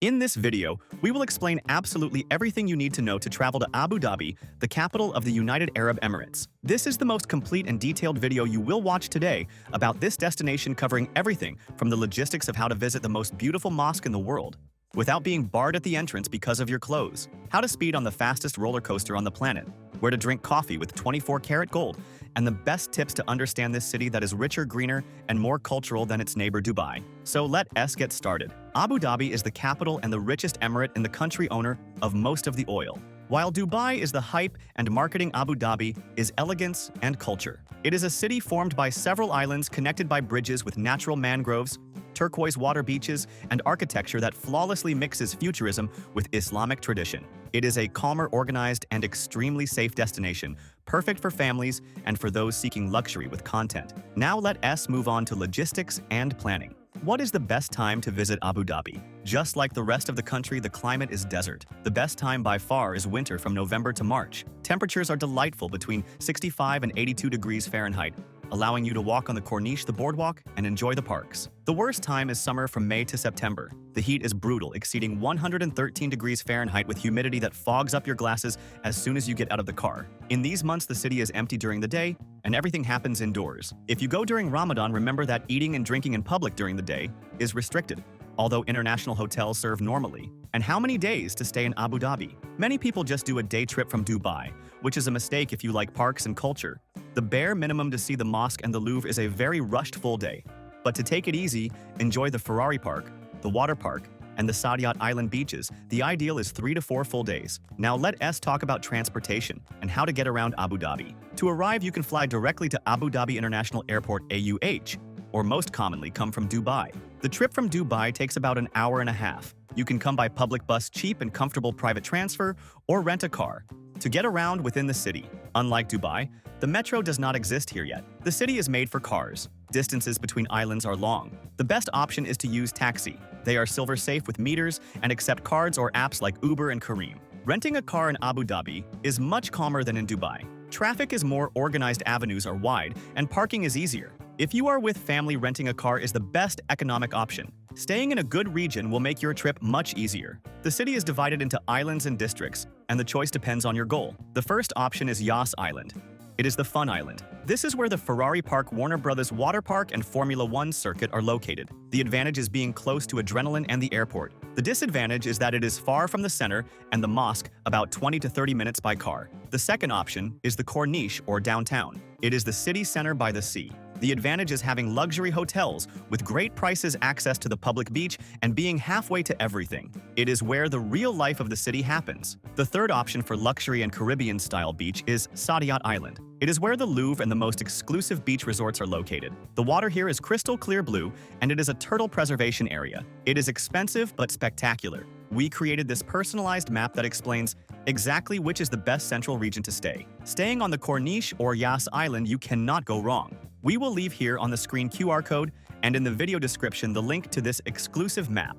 In this video, we will explain absolutely everything you need to know to travel to Abu Dhabi, the capital of the United Arab Emirates. This is the most complete and detailed video you will watch today about this destination, covering everything from the logistics of how to visit the most beautiful mosque in the world without being barred at the entrance because of your clothes, how to speed on the fastest roller coaster on the planet, where to drink coffee with 24-karat gold, and the best tips to understand this city that is richer, greener, and more cultural than its neighbor Dubai. So let us get started. Abu Dhabi is the capital and the richest emirate in the country, owner of most of the oil. While Dubai is the hype and marketing, Abu Dhabi is elegance and culture. It is a city formed by several islands connected by bridges with natural mangroves, turquoise water beaches, and architecture that flawlessly mixes futurism with Islamic tradition. It is a calmer, organized, and extremely safe destination, perfect for families and for those seeking luxury with content. Now let us move on to logistics and planning. What is the best time to visit Abu Dhabi? Just like the rest of the country, the climate is desert. The best time by far is winter, from November to March. Temperatures are delightful, between 65 and 82 degrees Fahrenheit, allowing you to walk on the Corniche, the boardwalk, and enjoy the parks. The worst time is summer, from May to September. The heat is brutal, exceeding 113 degrees Fahrenheit with humidity that fogs up your glasses as soon as you get out of the car. In these months, the city is empty during the day, and everything happens indoors. If you go during Ramadan, remember that eating and drinking in public during the day is restricted, although international hotels serve normally. And how many days to stay in Abu Dhabi? Many people just do a day trip from Dubai, which is a mistake if you like parks and culture. The bare minimum to see the mosque and the Louvre is a very rushed full day. But to take it easy, enjoy the Ferrari Park, the water park, and the Saadiyat Island beaches. The ideal is 3 to 4 full days. Now let us talk about transportation and how to get around Abu Dhabi. To arrive, you can fly directly to Abu Dhabi International Airport (AUH), or most commonly come from Dubai. The trip from Dubai takes about an hour and a half. You can come by public bus, cheap and comfortable private transfer, or rent a car to get around within the city. Unlike Dubai, the metro does not exist here yet. The city is made for cars. Distances between islands are long. The best option is to use taxi. They are silver safe with meters and accept cards or apps like Uber and Careem. Renting a car in Abu Dhabi is much calmer than in Dubai. Traffic is more organized, avenues are wide, and parking is easier. If you are with family, renting a car is the best economic option. Staying in a good region will make your trip much easier. The city is divided into islands and districts, and the choice depends on your goal. The first option is Yas Island. It is the fun island. This is where the Ferrari Park, Warner Brothers Water Park, and Formula One circuit are located. The advantage is being close to adrenaline and the airport. The disadvantage is that it is far from the center and the mosque, about 20 to 30 minutes by car. The second option is the Corniche, or downtown. It is the city center by the sea. The advantage is having luxury hotels with great prices, access to the public beach, and being halfway to everything. It is where the real life of the city happens. The third option for luxury and Caribbean-style beach is Saadiyat Island. It is where the Louvre and the most exclusive beach resorts are located. The water here is crystal clear blue, and it is a turtle preservation area. It is expensive but spectacular. We created this personalized map that explains exactly which is the best central region to stay. Staying on the Corniche or Yas Island, you cannot go wrong. We will leave here on the screen QR code and in the video description the link to this exclusive map.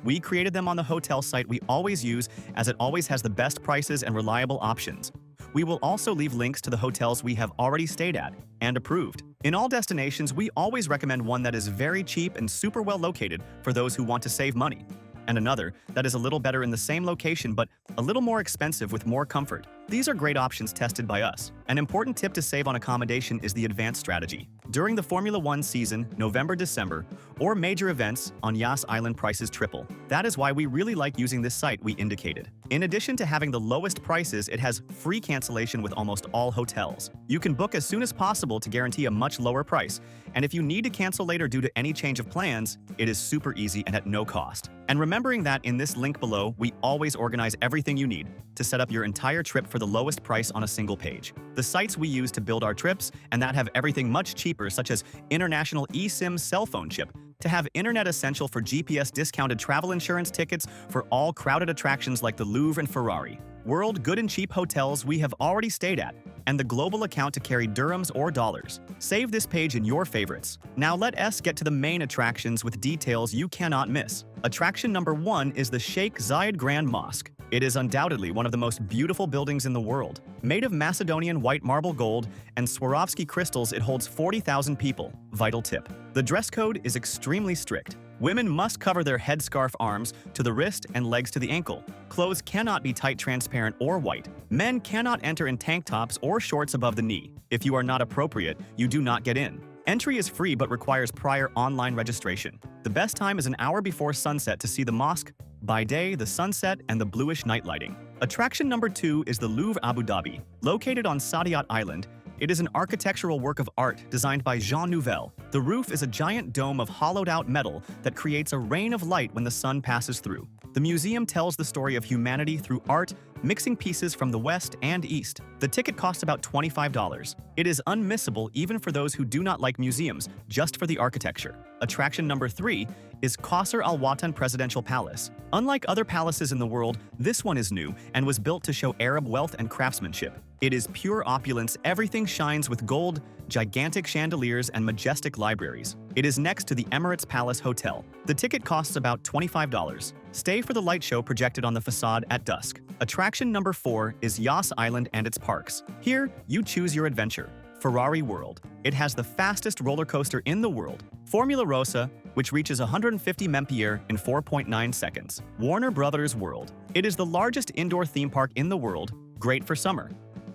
We created them on the hotel site we always use, as it always has the best prices and reliable options. We will also leave links to the hotels we have already stayed at and approved. In all destinations, we always recommend one that is very cheap and super well located for those who want to save money, and another that is a little better in the same location but a little more expensive with more comfort. These are great options tested by us. An important tip to save on accommodation is the advanced strategy. During the Formula One season, November-December, or major events on Yas Island, prices triple. That is why we really like using this site we indicated. In addition to having the lowest prices, it has free cancellation with almost all hotels. You can book as soon as possible to guarantee a much lower price, and if you need to cancel later due to any change of plans, it is super easy and at no cost. And remembering that in this link below, we always organize everything you need to set up your entire trip for the lowest price on a single page. The sites we use to build our trips and that have everything much cheaper, such as international eSIM cell phone chip, to have internet essential for GPS, discounted travel insurance, tickets for all crowded attractions like the Louvre and Ferrari, world good and cheap hotels we have already stayed at, and the global account to carry dirhams or dollars. Save this page in your favorites. Now let us get to the main attractions with details you cannot miss. Attraction number 1 is the Sheikh Zayed Grand Mosque. It is undoubtedly one of the most beautiful buildings in the world. Made of Macedonian white marble, gold, and Swarovski crystals, it holds 40,000 people. Vital tip: the dress code is extremely strict. Women must cover their headscarf arms to the wrist and legs to the ankle. Clothes cannot be tight, transparent, or white. Men cannot enter in tank tops or shorts above the knee. If you are not appropriate, you do not get in. Entry is free but requires prior online registration. The best time is an hour before sunset to see the mosque, by day, the sunset, and the bluish night lighting. Attraction number 2 is the Louvre Abu Dhabi. Located on Saadiyat Island, it is an architectural work of art designed by Jean Nouvel. The roof is a giant dome of hollowed-out metal that creates a rain of light when the sun passes through. The museum tells the story of humanity through art, mixing pieces from the West and East. The ticket costs about $25. It is unmissable even for those who do not like museums, just for the architecture. Attraction number 3 is Qasr Al Watan Presidential Palace. Unlike other palaces in the world, this one is new and was built to show Arab wealth and craftsmanship. It is pure opulence, everything shines with gold, gigantic chandeliers, and majestic libraries. It is next to the Emirates Palace Hotel. The ticket costs about $25. Stay for the light show projected on the facade at dusk. Attraction number 4 is Yas Island and its parks. Here, you choose your adventure. Ferrari World. It has the fastest roller coaster in the world, Formula Rossa, which reaches 150 mph in 4.9 seconds. Warner Brothers World. It is the largest indoor theme park in the world, great for summer.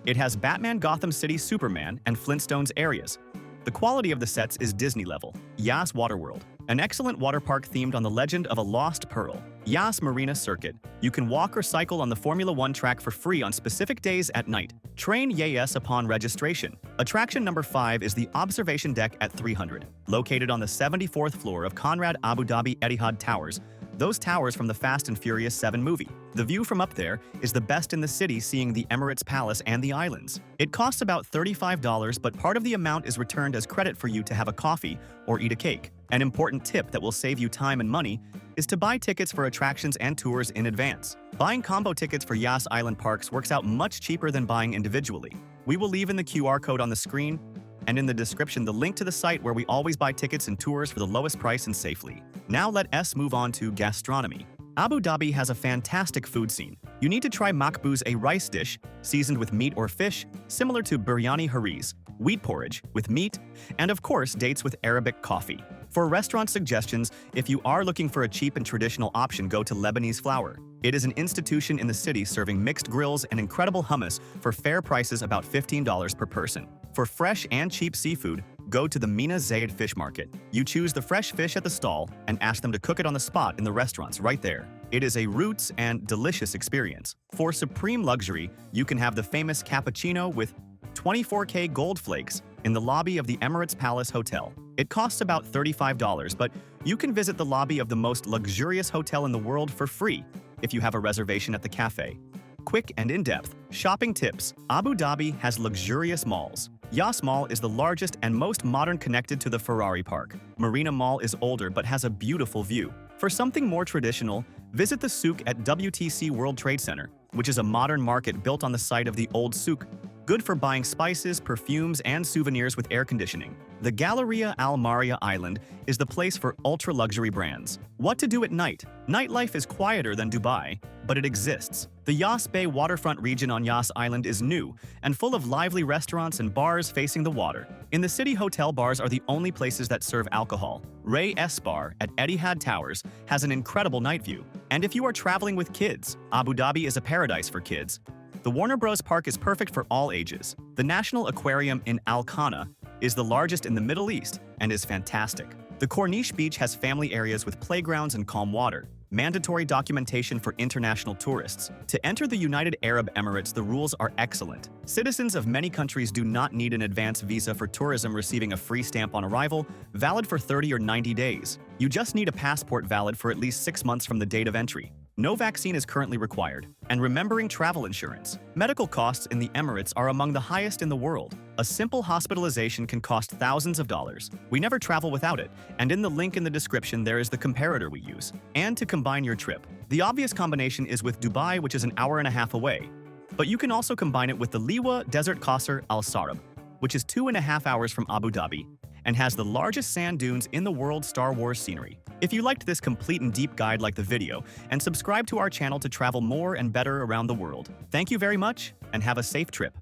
It has Batman Gotham City Superman and Flintstones areas. The quality of the sets is Disney level. Yas Waterworld. An excellent water park themed on the legend of a lost pearl. Yas Marina Circuit. You can walk or cycle on the Formula 1 track for free on specific days at night. Train Yas upon registration. Attraction number 5 is the observation deck at 300. Located on the 74th floor of Conrad Abu Dhabi Etihad Towers, those towers from the Fast and Furious 7 movie. The view from up there is the best in the city, seeing the Emirates Palace and the islands. It costs about $35, but part of the amount is returned as credit for you to have a coffee or eat a cake. An important tip that will save you time and money is to buy tickets for attractions and tours in advance. Buying combo tickets for Yas Island parks works out much cheaper than buying individually. We will leave in the QR code on the screen and in the description the link to the site where we always buy tickets and tours for the lowest price and safely. Now let us move on to gastronomy. Abu Dhabi has a fantastic food scene. You need to try makbuz, a rice dish seasoned with meat or fish, similar to biryani haris, wheat porridge with meat, and of course dates with Arabic coffee. For restaurant suggestions, if you are looking for a cheap and traditional option, go to Lebanese Flour. It is an institution in the city serving mixed grills and incredible hummus for fair prices, about $15 per person. For fresh and cheap seafood, go to the Mina Zayed Fish Market. You choose the fresh fish at the stall and ask them to cook it on the spot in the restaurants right there. It is a roots and delicious experience. For supreme luxury, you can have the famous cappuccino with 24K gold flakes in the lobby of the Emirates Palace Hotel. It costs about $35, but you can visit the lobby of the most luxurious hotel in the world for free if you have a reservation at the cafe. Quick and in-depth shopping tips. Abu Dhabi has luxurious malls. Yas Mall is the largest and most modern, connected to the Ferrari Park. Marina Mall is older but has a beautiful view. For something more traditional, visit the souk at WTC World Trade Center, which is a modern market built on the site of the old souk, good for buying spices, perfumes, and souvenirs with air conditioning. The Galleria Al Maria Island is the place for ultra-luxury brands. What to do at night? Nightlife is quieter than Dubai, but it exists. The Yas Bay waterfront region on Yas Island is new and full of lively restaurants and bars facing the water. In the city, hotel bars are the only places that serve alcohol. Ray S Bar at Etihad Towers has an incredible night view. And if you are traveling with kids, Abu Dhabi is a paradise for kids. The Warner Bros. Park is perfect for all ages. The National Aquarium in Al Khana is the largest in the Middle East and is fantastic. The Corniche Beach has family areas with playgrounds and calm water. Mandatory documentation for international tourists. To enter the United Arab Emirates, the rules are excellent. Citizens of many countries do not need an advance visa for tourism, receiving a free stamp on arrival, valid for 30 or 90 days. You just need a passport valid for at least 6 months from the date of entry. No vaccine is currently required. And remembering travel insurance. Medical costs in the Emirates are among the highest in the world. A simple hospitalization can cost thousands of dollars. We never travel without it, and in the link in the description there is the comparator we use. And to combine your trip, the obvious combination is with Dubai, which is an hour and a half away. But you can also combine it with the Liwa Desert Qasr Al Sarab, which is 2.5 hours from Abu Dhabi, and has the largest sand dunes in the world. Star Wars scenery. If you liked this complete and deep guide, like the video and subscribe to our channel to travel more and better around the world. Thank you very much and have a safe trip.